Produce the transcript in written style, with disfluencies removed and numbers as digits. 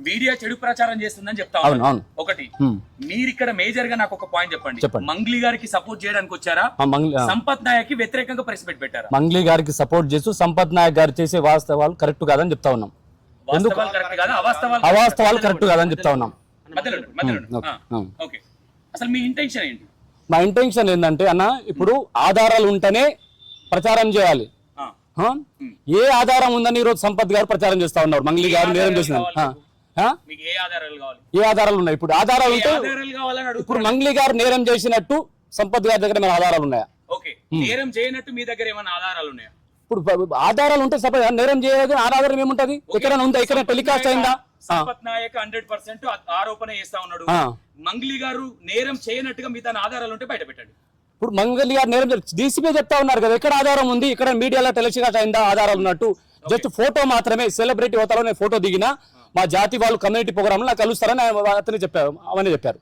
Media చెడు ప్రచారం చేస్తుందని చెప్తా అవును అవును ఒకటి మీరు ఇక్కడ మేజర్ గా నాకు ఒక పాయింట్ చెప్పండి. మంగ్లీ గారికి సపోర్ట్ చేయడానికి వచ్చారా, సంపత్ నాయక్ కి వ్యతిరేకంగా ప్రెస్ మీట్ పెట్టారా? మంగ్లీ గారికి సపోర్ట్ చేస్తూ సంపత్ నాయక్ గారు చేసే వాస్తవాలు కరెక్ట్ కాదని చెప్తా ఉన్నాం. అవాస్తవాలు కరెక్ట్ కాదని చెప్తా ఉన్నాం. అసలు మీ ఇంటెన్షన్ ఏంటి? మా ఇంటెన్షన్ ఏంటంటే అన్న, ఇప్పుడు ఆధారాలు ఉంటేనే ప్రచారం చేయాలి. ఏ ఆధారం ఉందని ఈరోజు సంపత్ గారు ప్రచారం చేస్తా ఉన్నారు. మంగ్లీ గారు నేరం చేసిన ఏ ఆధారాలు ఉన్నాయి? ఇప్పుడు ఆధారాలు ఉంటే ఇప్పుడు మంగ్లీ గారు నేరం చేసినట్టు సంపత్ గారి దగ్గర ఏమైనా ఆధారాలు ఉన్నాయా? నేరం చేయనట్టు మీ దగ్గర ఏమైనా ఆధారాలు ఉన్నాయా? ఇప్పుడు ఆధారాలు ఉంటే సపోజ్ నేరం చేయలేదు, ఆధారం ఏముంటది? ఎక్కడ ఉందా? ఎక్కడ టెలికాస్ట్ అయిందా? సంపత్ నాయక్ 100% ఆరోపణ చేస్తా ఉన్నాడు. మంగ్లీ గారు నేరం చేయనట్టుగా మీ తన ఆధారాలు ఉంటే బయట పెట్టండి. ఇప్పుడు మంగళి గారు నేరం డీసీపీ చెప్తా ఉన్నారు కదా, ఎక్కడ ఆధారం ఉంది? ఇక్కడ మీడియాలో టెలికాస్ట్ అయిందా ఆధారాలు ఉన్నట్టు? జస్ట్ ఫోటో మాత్రమే, సెలబ్రిటీ హోదాలో నేను ఫోటో దిగినా మా జాతి వాళ్ళు కమ్యూనిటీ ప్రోగ్రామ్ లో నాకు కలుస్తారని అతనే చెప్పారు, అవన్నీ చెప్పారు.